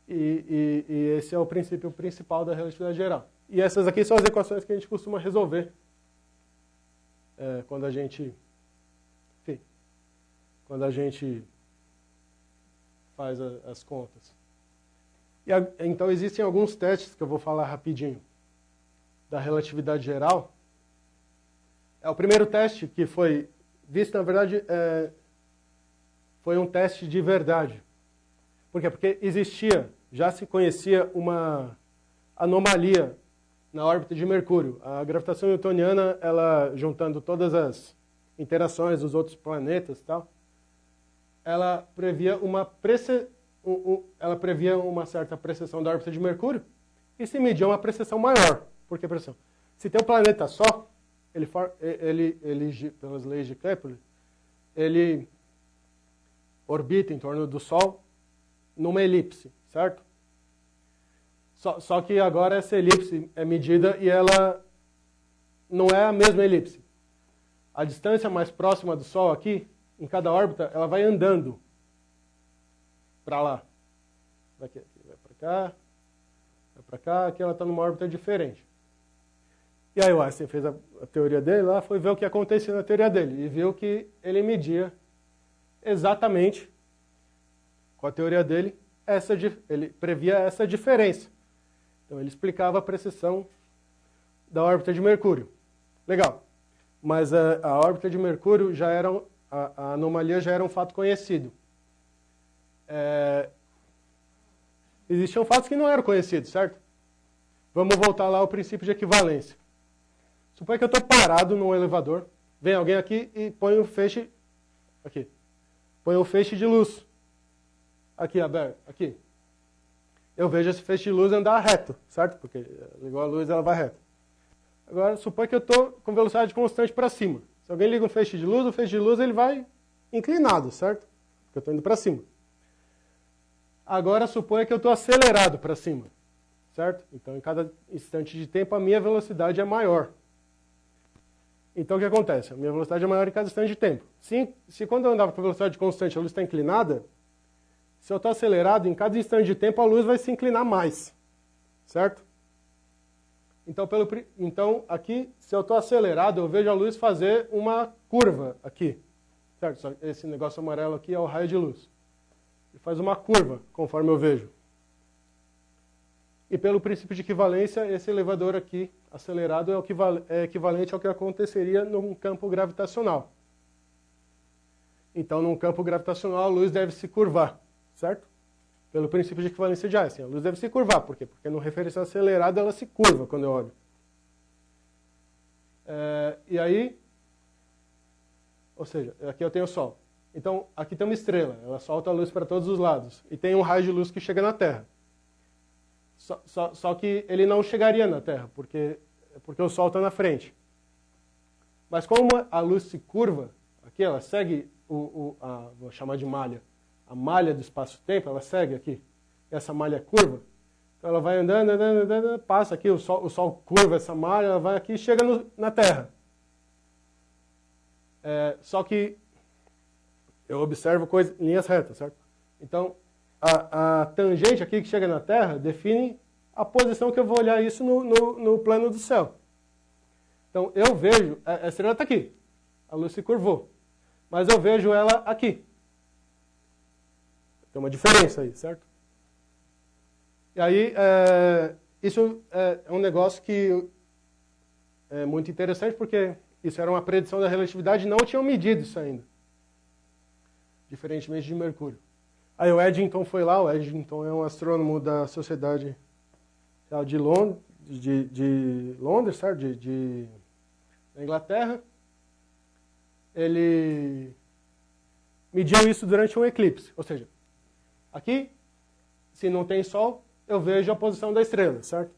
E esse é o princípio principal da relatividade geral. E essas aqui são as equações que a gente costuma resolver quando a gente faz as contas. Então existem alguns testes que eu vou falar rapidinho da relatividade geral. O primeiro teste que foi visto, na verdade, foi um teste de verdade. Por quê? Porque já se conhecia uma anomalia na órbita de Mercúrio. A gravitação newtoniana, ela juntando todas as interações dos outros planetas e tal, ela previa uma certa precessão da órbita de Mercúrio e se media uma precessão maior. Por que pressão? Se tem um planeta só, ele, pelas leis de Kepler, ele orbita em torno do Sol numa elipse, certo? Só que agora essa elipse é medida e ela não é a mesma elipse. A distância mais próxima do Sol aqui, em cada órbita, ela vai andando para lá. Daqui, vai para cá, aqui ela está numa órbita diferente. E aí o Einstein fez a teoria dele lá, foi ver o que acontecia na teoria dele, e viu que ele media exatamente, com a teoria dele, ele previa essa diferença. Então ele explicava a precessão da órbita de Mercúrio. Legal. Mas a órbita de Mercúrio a anomalia já era um fato conhecido. Existiam fatos que não eram conhecidos, certo? Vamos voltar lá ao princípio de equivalência. Suponha que eu estou parado num elevador, vem alguém aqui e põe um feixe aqui. Põe um feixe de luz aqui aberto, aqui. Eu vejo esse feixe de luz andar reto, certo? Porque ligou a luz, ela vai reto. Agora, suponha que eu estou com velocidade constante para cima. Se alguém liga um feixe de luz, o feixe de luz ele vai inclinado, certo? Porque eu estou indo para cima. Agora, suponha que eu estou acelerado para cima, certo? Então, em cada instante de tempo, a minha velocidade é maior. Então, o que acontece? A minha velocidade é maior em cada instante de tempo. Se quando eu andava com velocidade constante, a luz está inclinada, se eu estou acelerado, em cada instante de tempo, a luz vai se inclinar mais, certo? Então, aqui, se eu estou acelerado, eu vejo a luz fazer uma curva aqui, certo? Esse negócio amarelo aqui é o raio de luz. Ele faz uma curva, conforme eu vejo. E pelo princípio de equivalência, esse elevador aqui, acelerado, é equivalente ao que aconteceria num campo gravitacional. Então, num campo gravitacional, a luz deve se curvar, certo? Pelo princípio de equivalência de Einstein. A luz deve se curvar. Por quê? Porque no referencial acelerado, ela se curva quando eu olho. E aí, ou seja, aqui eu tenho o Sol. Então, aqui tem uma estrela, ela solta a luz para todos os lados. E tem um raio de luz que chega na Terra. Só que ele não chegaria na Terra, porque o Sol está na frente. Mas como a luz se curva, aqui ela segue, vou chamar de malha, a malha do espaço-tempo, ela segue aqui. Essa malha é curva. Então ela vai andando, passa aqui, o Sol curva essa malha, ela vai aqui e chega na Terra. Só que eu observo linhas retas, certo? Então, a tangente aqui que chega na Terra define a posição que eu vou olhar isso no plano do céu. Então, eu vejo, a estrela está aqui, a luz se curvou, mas eu vejo ela aqui. Tem uma diferença aí, certo? E aí, isso é um negócio que é muito interessante, porque isso era uma predição da relatividade e não tinham medido isso ainda. Diferentemente de Mercúrio. Aí o Eddington foi lá, o Eddington é um astrônomo da Sociedade de Londres, certo? Da Inglaterra. Ele mediu isso durante um eclipse, ou seja, aqui, se não tem Sol, eu vejo a posição da estrela, certo?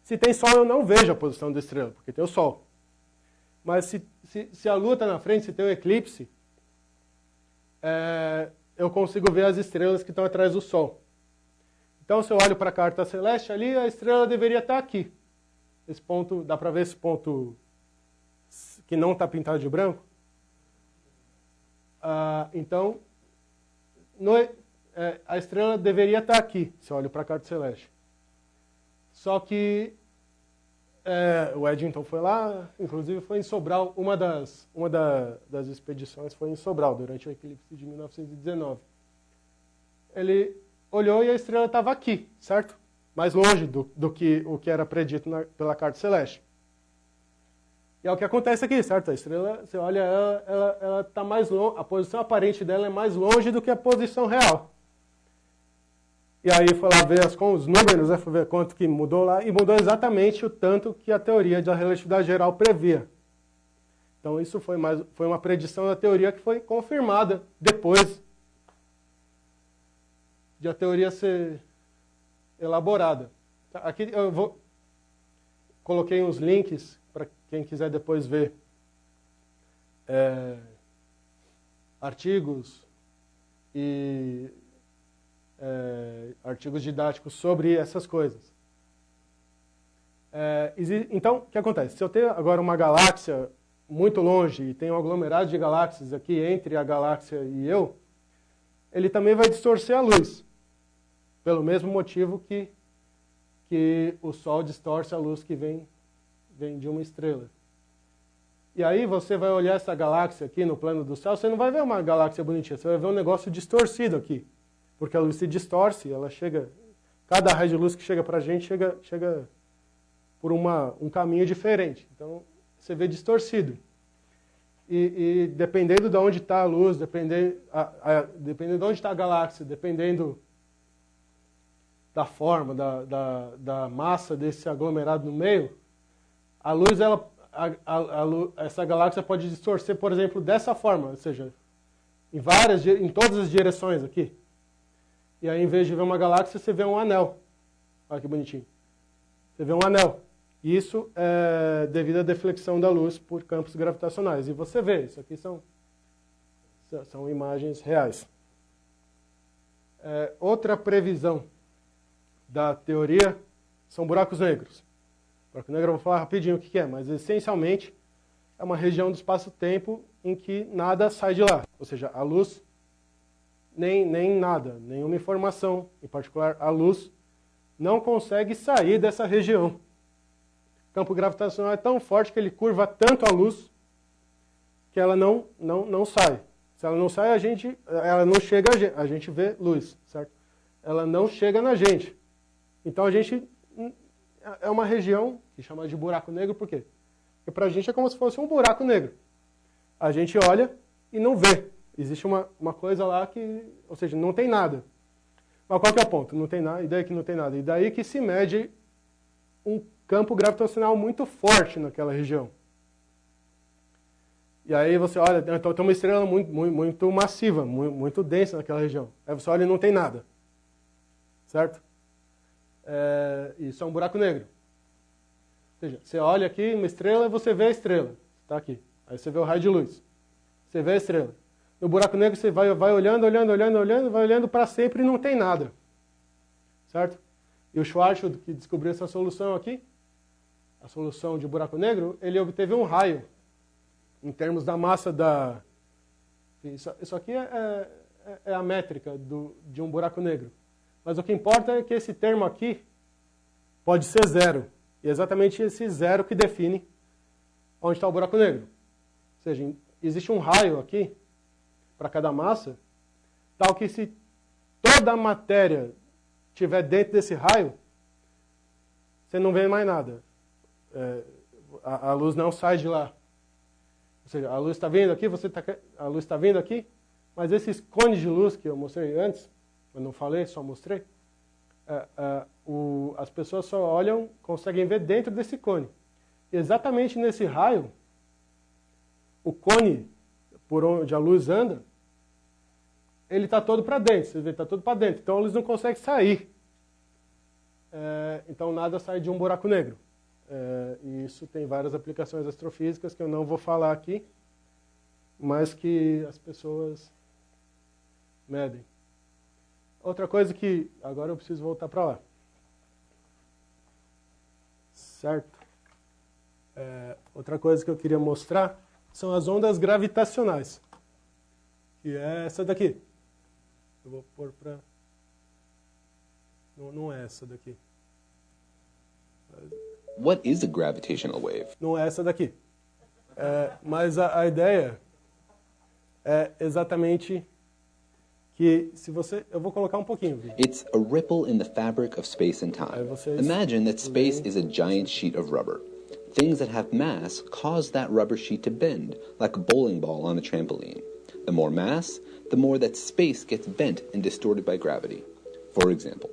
Se tem Sol, eu não vejo a posição da estrela, porque tem o Sol. Mas se a Lua está na frente, se tem um eclipse, eu consigo ver as estrelas que estão atrás do Sol. Então, se eu olho para a carta celeste ali, a estrela deveria estar aqui. Esse ponto, dá para ver esse ponto que não está pintado de branco? Então, a estrela deveria estar aqui, se eu olho para a carta celeste. Só que o Eddington foi lá, inclusive foi em Sobral, uma das expedições foi em Sobral, durante o eclipse de 1919. ele olhou e a estrela estava aqui, certo? Mais longe do que o que era predito pela carta celeste. E é o que acontece aqui, certo? A estrela, você olha, ela está mais longe, a posição aparente dela é mais longe do que a posição real. E aí foi lá ver com os números, né, foi ver quanto que mudou lá, e mudou exatamente o tanto que a teoria da relatividade geral previa. Então isso foi uma predição da teoria que foi confirmada depois de a teoria ser elaborada. Aqui eu coloquei uns links para quem quiser depois ver artigos e artigos didáticos sobre essas coisas. Então, o que acontece? Se eu tenho agora uma galáxia muito longe e tenho um aglomerado de galáxias aqui entre a galáxia e eu, ele também vai distorcer a luz, pelo mesmo motivo que o Sol distorce a luz que vem de uma estrela. E aí você vai olhar essa galáxia aqui no plano do céu, você não vai ver uma galáxia bonitinha, você vai ver um negócio distorcido aqui. Porque a luz se distorce, ela chega... Cada raio de luz que chega para a gente chega por um caminho diferente. Então, você vê distorcido. E dependendo de onde está a luz, dependendo de onde está a galáxia, dependendo da forma, da massa desse aglomerado no meio, a luz, essa galáxia pode distorcer, por exemplo, dessa forma, ou seja, em todas as direções aqui. E aí, em vez de ver uma galáxia, você vê um anel. Olha que bonitinho. Você vê um anel. E isso é devido à deflexão da luz por campos gravitacionais. E você vê, isso aqui são imagens reais. Outra previsão da teoria são buracos negros. Buraco negro eu vou falar rapidinho o que é, mas essencialmente é uma região do espaço-tempo em que nada sai de lá. Ou seja, a luz, nem nada, nenhuma informação, em particular a luz, não consegue sair dessa região. O campo gravitacional é tão forte que ele curva tanto a luz que ela não sai. Se ela não sai, ela não chega a gente vê luz, certo? Ela não chega na gente. Então a gente é uma região que chama de buraco negro, por quê? Porque para a gente é como se fosse um buraco negro. A gente olha e não vê. Existe uma coisa lá que, ou seja, não tem nada. Mas qual que é o ponto? Não tem nada, e daí que não tem nada? E daí que se mede um campo gravitacional muito forte naquela região. E aí você olha, então tem uma estrela muito massiva, muito densa naquela região. Aí você olha e não tem nada. Certo? Isso é um buraco negro. Ou seja, você olha aqui uma estrela e você vê a estrela. Está aqui. Aí você vê o raio de luz. Você vê a estrela. No buraco negro você vai olhando, vai olhando para sempre e não tem nada. Certo? E o Schwarzschild, que descobriu essa solução aqui, a solução de buraco negro, ele obteve um raio em termos da massa da... Isso aqui é a métrica de um buraco negro. Mas o que importa é que esse termo aqui pode ser zero. E é exatamente esse zero que define onde está o buraco negro. Ou seja, existe um raio aqui para cada massa, tal que se toda a matéria estiver dentro desse raio, você não vê mais nada. A luz não sai de lá. Ou seja, a luz está vindo aqui, a luz está vindo aqui, mas esses cones de luz que eu mostrei antes, eu não falei, só mostrei, as pessoas só olham, conseguem ver dentro desse cone. E exatamente nesse raio, o cone por onde a luz anda, ele está todo para dentro, você vê, está todo para dentro. Então a luz não consegue sair. Então nada sai de um buraco negro. E isso tem várias aplicações astrofísicas que eu não vou falar aqui, mas que as pessoas medem. Outra coisa que... Agora eu preciso voltar para lá. Certo? Outra coisa que eu queria mostrar são as ondas gravitacionais. Que é essa daqui. Eu vou pôr para... Não é essa daqui. What is a gravitational wave? Não é essa daqui. Mas a ideia é exatamente que se você... Eu vou colocar um pouquinho, Vi. It's a ripple in the fabric of space and time. Imagine that space is a giant sheet of rubber. Things that have mass cause that rubber sheet to bend, like a bowling ball on a trampoline. The more mass, the more that space gets bent and distorted by gravity. For example,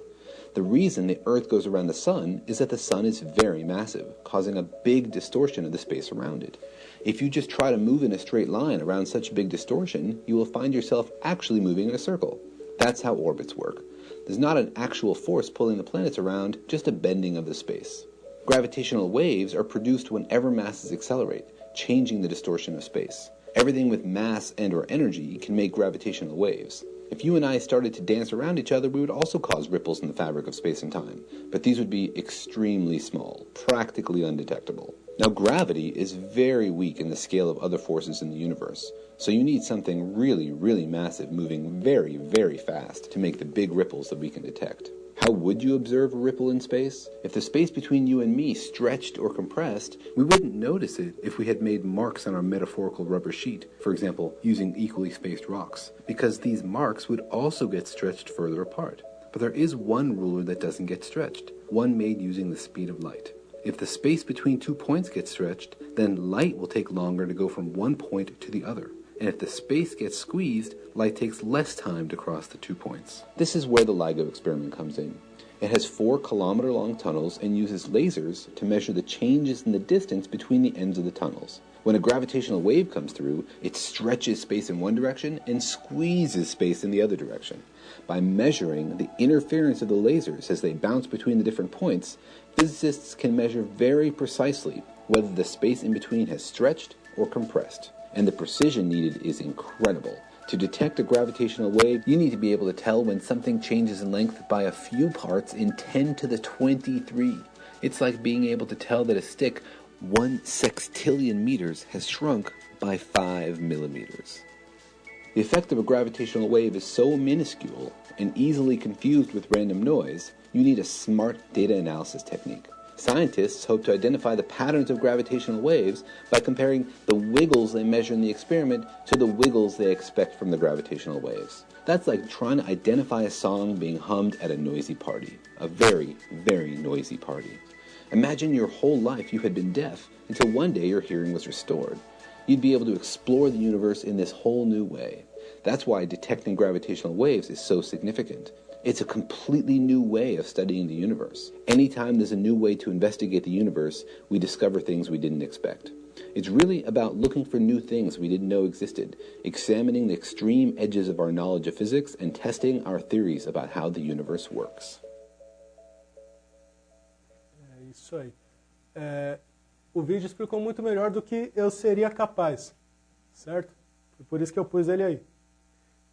the reason the Earth goes around the Sun is that the Sun is very massive, causing a big distortion of the space around it. If you just try to move in a straight line around such big distortion, you will find yourself actually moving in a circle. That's how orbits work. There's not an actual force pulling the planets around, just a bending of the space. Gravitational waves are produced whenever masses accelerate, changing the distortion of space. Everything with mass and or energy can make gravitational waves. If you and I started to dance around each other, we would also cause ripples in the fabric of space and time, but these would be extremely small, practically undetectable. Now, gravity is very weak in the scale of other forces in the universe, so you need something really, really massive moving very, very fast to make the big ripples that we can detect. How would you observe a ripple in space? If the space between you and me stretched or compressed, we wouldn't notice it if we had made marks on our metaphorical rubber sheet, for example, using equally spaced rocks, because these marks would also get stretched further apart. But there is one ruler that doesn't get stretched, one made using the speed of light. If the space between 2 points gets stretched, then light will take longer to go from one point to the other. And if the space gets squeezed, light takes less time to cross the 2 points. This is where the LIGO experiment comes in. It has 4-kilometer-long tunnels and uses lasers to measure the changes in the distance between the ends of the tunnels. When a gravitational wave comes through, it stretches space in one direction and squeezes space in the other direction. By measuring the interference of the lasers as they bounce between the different points, physicists can measure very precisely whether the space in between has stretched or compressed. And the precision needed is incredible. To detect a gravitational wave, you need to be able to tell when something changes in length by a few parts in 10 to the 23. It's like being able to tell that a stick 1 sextillion meters has shrunk by 5 millimeters. The effect of a gravitational wave is so minuscule and easily confused with random noise, you need a smart data analysis technique. Scientists hope to identify the patterns of gravitational waves by comparing the wiggles they measure in the experiment to the wiggles they expect from the gravitational waves. That's like trying to identify a song being hummed at a noisy party. A very, very noisy party. Imagine your whole life you had been deaf until one day your hearing was restored. You'd be able to explore the universe in this whole new way. That's why detecting gravitational waves is so significant. It's a completely new way of studying the universe. Anytime there's a new way to investigate the universe, we discover things we didn't expect. It's really about looking for new things we didn't know existed, examining the extreme edges of our knowledge of physics, and testing our theories about how the universe works. É isso aí. O vídeo explicou muito melhor do que eu seria capaz, certo? Por isso que eu pus ele aí.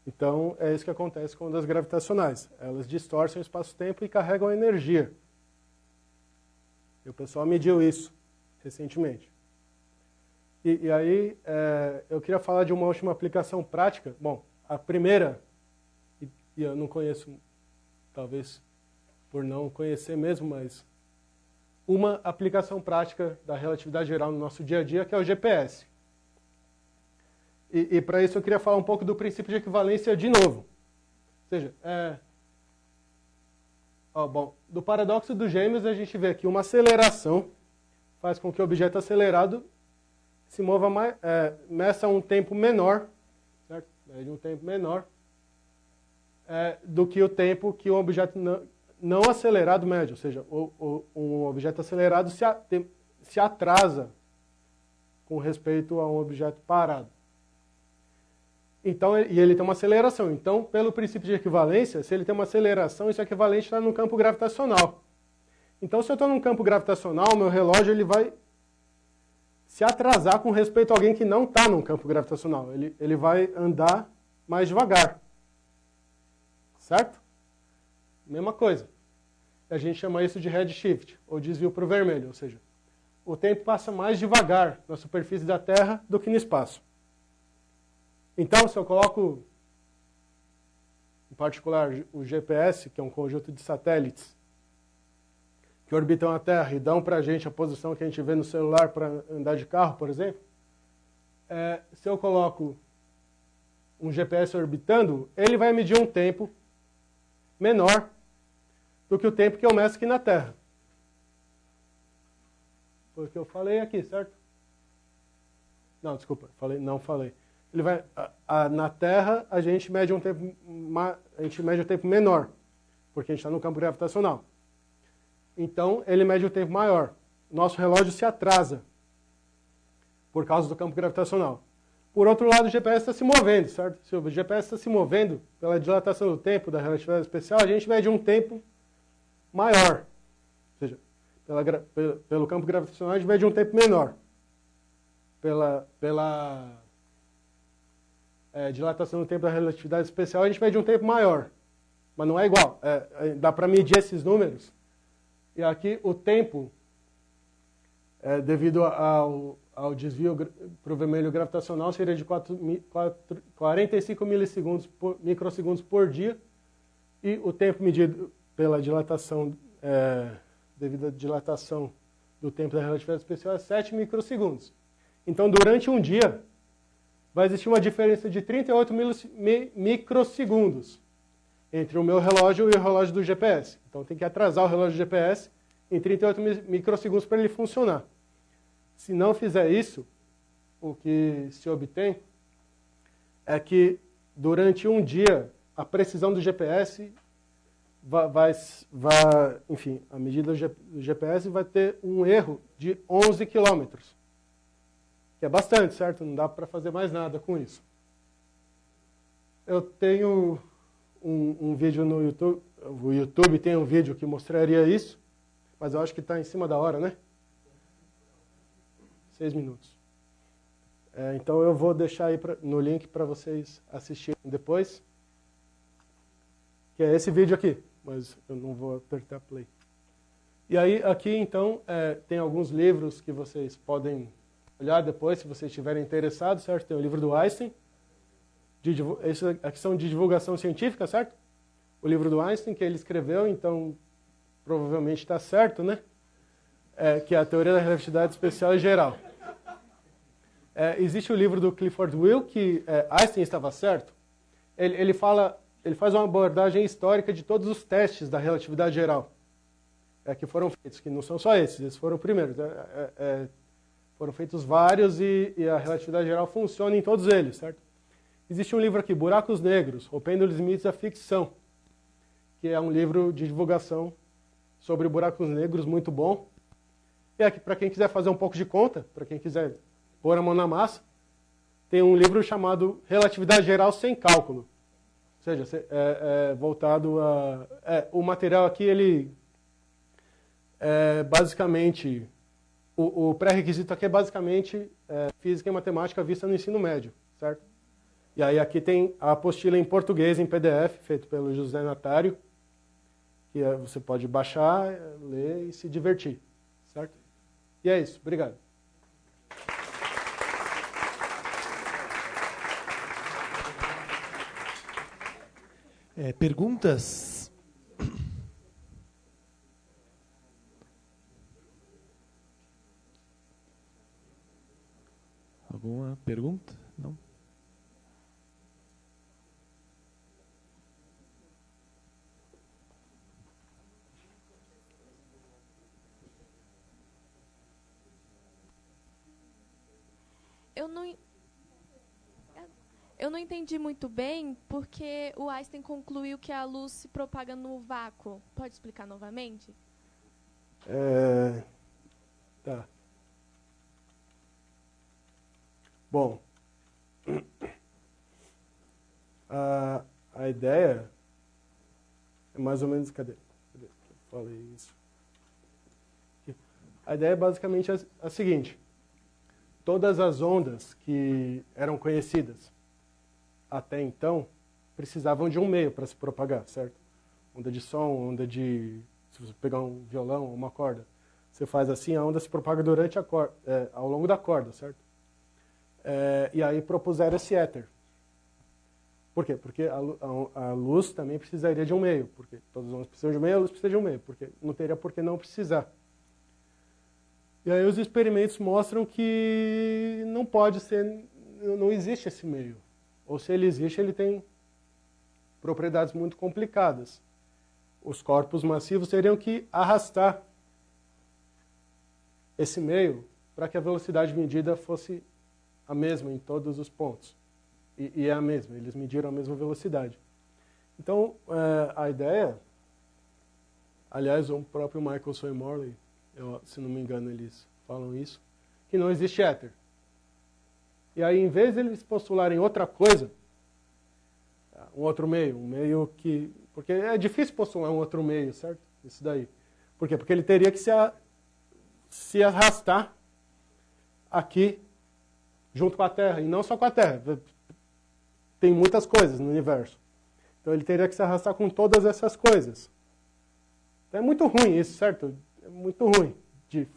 Então, é isso que acontece com ondas gravitacionais. Elas distorcem o espaço-tempo e carregam energia. E o pessoal mediu isso recentemente. E aí, eu queria falar de uma última aplicação prática. Bom, a primeira, e eu não conheço, talvez por não conhecer mesmo, mas uma aplicação prática da relatividade geral no nosso dia a dia, que é o GPS. E para isso eu queria falar um pouco do princípio de equivalência de novo. Ou seja, do paradoxo dos gêmeos a gente vê aqui uma aceleração faz com que o objeto acelerado se mova mais, meça um tempo menor, certo? De um tempo menor do que o tempo que o objeto não acelerado mede. Ou seja, um objeto acelerado se atrasa com respeito a um objeto parado. Então, e ele tem uma aceleração. Então, pelo princípio de equivalência, se ele tem uma aceleração, isso é equivalente a estar no campo gravitacional. Então, se eu estou num campo gravitacional, meu relógio ele vai se atrasar com respeito a alguém que não está num campo gravitacional. Ele vai andar mais devagar. Certo? Mesma coisa. A gente chama isso de redshift, ou desvio para o vermelho. Ou seja, o tempo passa mais devagar na superfície da Terra do que no espaço. Então, se eu coloco, em particular, o GPS, que é um conjunto de satélites que orbitam a Terra e dão para a gente a posição que a gente vê no celular para andar de carro, por exemplo, se eu coloco um GPS orbitando, ele vai medir um tempo menor do que o tempo que eu meço aqui na Terra. Foi o que eu falei aqui, certo? Não, desculpa, não falei. Ele vai, na Terra, a gente mede um tempo menor, porque a gente está no campo gravitacional. Então, ele mede um tempo maior. Nosso relógio se atrasa por causa do campo gravitacional. Por outro lado, o GPS está se movendo, certo? Se o GPS está se movendo pela dilatação do tempo da relatividade especial, a gente mede um tempo maior. Ou seja, pelo campo gravitacional, a gente mede um tempo menor. Pela dilatação do tempo da relatividade especial, a gente mede um tempo maior. Mas não é igual. Dá para medir esses números. E aqui o tempo, devido ao desvio para o vermelho gravitacional, seria de 45 microsegundos por dia. E o tempo medido pela dilatação, devido à dilatação do tempo da relatividade especial, é 7 microsegundos. Então, durante um dia, vai existir uma diferença de 38 microsegundos entre o meu relógio e o relógio do GPS. Então, tem que atrasar o relógio do GPS em 38 microsegundos para ele funcionar. Se não fizer isso, o que se obtém é que, durante um dia, a precisão do GPS enfim, a medida do GPS vai ter um erro de 11 quilômetros. Que é bastante, certo? Não dá para fazer mais nada com isso. Eu tenho um vídeo no YouTube. O YouTube tem um vídeo que mostraria isso, mas eu acho que está em cima da hora, né? 6 minutos. Então eu vou deixar aí no link para vocês assistirem depois. Que é esse vídeo aqui, mas eu não vou apertar play. E aí, aqui então, tem alguns livros que vocês podem olhar depois, se vocês estiverem interessados, certo? Tem o livro do Einstein, esse aqui são de divulgação científica, certo? O livro do Einstein, que ele escreveu, então provavelmente está certo, né? Que é a teoria da relatividade especial e geral. Existe o livro do Clifford Will, que Einstein estava certo. Ele faz uma abordagem histórica de todos os testes da relatividade geral que foram feitos, que não são só esses foram primeiros. Foram feitos vários e a relatividade geral funciona em todos eles, certo? Existe um livro aqui, Buracos Negros, Rompendo os Limites da Ficção, que é um livro de divulgação sobre buracos negros, muito bom. E aqui, para quem quiser fazer um pouco de conta, para quem quiser pôr a mão na massa, tem um livro chamado Relatividade Geral Sem Cálculo. Ou seja, voltado a... o material aqui, ele basicamente... O pré-requisito aqui é basicamente física e matemática vista no ensino médio, certo? E aí aqui tem a apostila em português, em PDF, feito pelo José Natário, que você pode baixar, ler e se divertir, certo? E é isso, obrigado. Perguntas? Alguma pergunta? Não? Eu não entendi muito bem porque o Einstein concluiu que a luz se propaga no vácuo. Pode explicar novamente? Tá. Bom, a ideia é mais ou menos... Cadê? Eu falei isso. A ideia é basicamente a seguinte. Todas as ondas que eram conhecidas até então precisavam de um meio para se propagar, certo? Onda de som, onda de... Se você pegar um violão, uma corda, você faz assim, a onda se propaga durante ao longo da corda, certo? E aí propuseram esse éter. Por quê? Porque a luz também precisaria de um meio. Porque todas as ondas precisam de um meio, a luz precisa de um meio. Porque não teria por que não precisar. E aí os experimentos mostram que não pode ser, não existe esse meio. ou se ele existe, ele tem propriedades muito complicadas. Os corpos massivos teriam que arrastar esse meio para que a velocidade medida fosse a mesma em todos os pontos. E é a mesma, eles mediram a mesma velocidade. Então, a ideia, aliás, o próprio Michelson e Morley, se não me engano, eles falam isso, que não existe éter. E aí, em vez de eles postularem outra coisa, um outro meio, um meio que... Porque é difícil postular um outro meio, certo? Isso daí. Por quê? Porque ele teria que se arrastar aqui junto com a Terra, e não só com a Terra. Tem muitas coisas no universo. Então ele teria que se arrastar com todas essas coisas. Então é muito ruim isso, certo? É muito ruim. É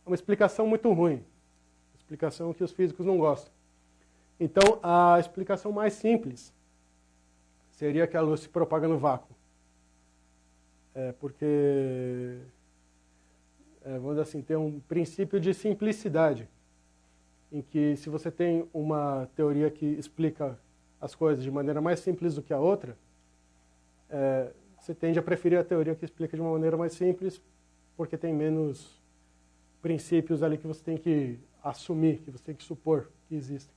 uma explicação muito ruim. Explicação que os físicos não gostam. Então a explicação mais simples seria que a luz se propaga no vácuo. Porque, vamos dizer assim, tem um princípio de simplicidade, em que se você tem uma teoria que explica as coisas de maneira mais simples do que a outra, você tende a preferir a teoria que explica de uma maneira mais simples, porque tem menos princípios ali que você tem que assumir, que você tem que supor que existem.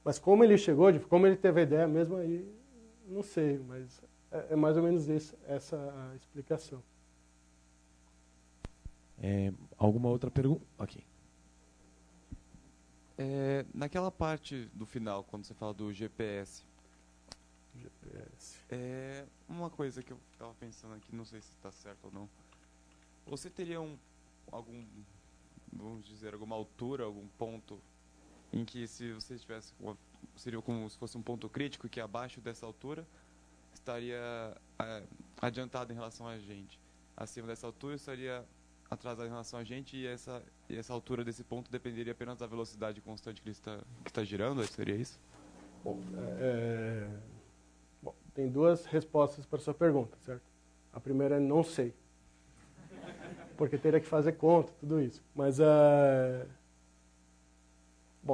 Mas como ele chegou, como ele teve a ideia mesmo, aí não sei, mas é mais ou menos essa a explicação. Alguma outra pergunta? Ok. Naquela parte do final, quando você fala do GPS, uma coisa que eu estava pensando aqui, não sei se está certo ou não. Você teria vamos dizer, alguma altura, algum ponto em que, se você tivesse, seria como se fosse um ponto crítico, que abaixo dessa altura estaria adiantado em relação a gente, acima dessa altura estaria atrasado em relação a gente, e essa altura desse ponto dependeria apenas da velocidade constante que está girando? Seria isso? Bom, tem duas respostas para a sua pergunta, certo? A primeira é não sei, porque teria que fazer conta, tudo isso. Mas,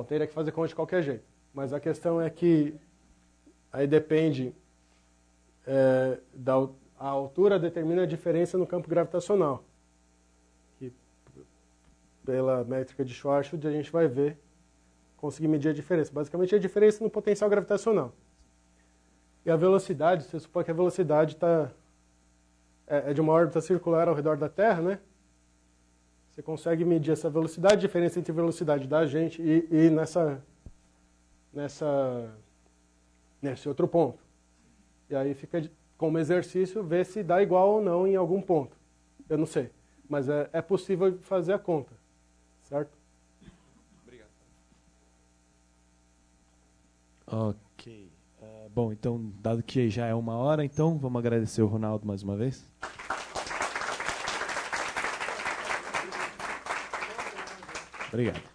teria que fazer conta de qualquer jeito. Mas a questão é que aí depende, a altura determina a diferença no campo gravitacional. Que pela métrica de Schwarzschild a gente vai conseguir medir a diferença. Basicamente é a diferença no potencial gravitacional. E a velocidade, você supõe que a velocidade é de uma órbita circular ao redor da Terra, né? Você consegue medir essa velocidade, a diferença entre a velocidade da gente e nesse outro ponto. E aí fica como exercício ver se dá igual ou não em algum ponto. Eu não sei, mas é possível fazer a conta, certo? Obrigado. Ok. Bom, então, dado que já é 1h, então, vamos agradecer o Ronaldo mais uma vez. Obrigado.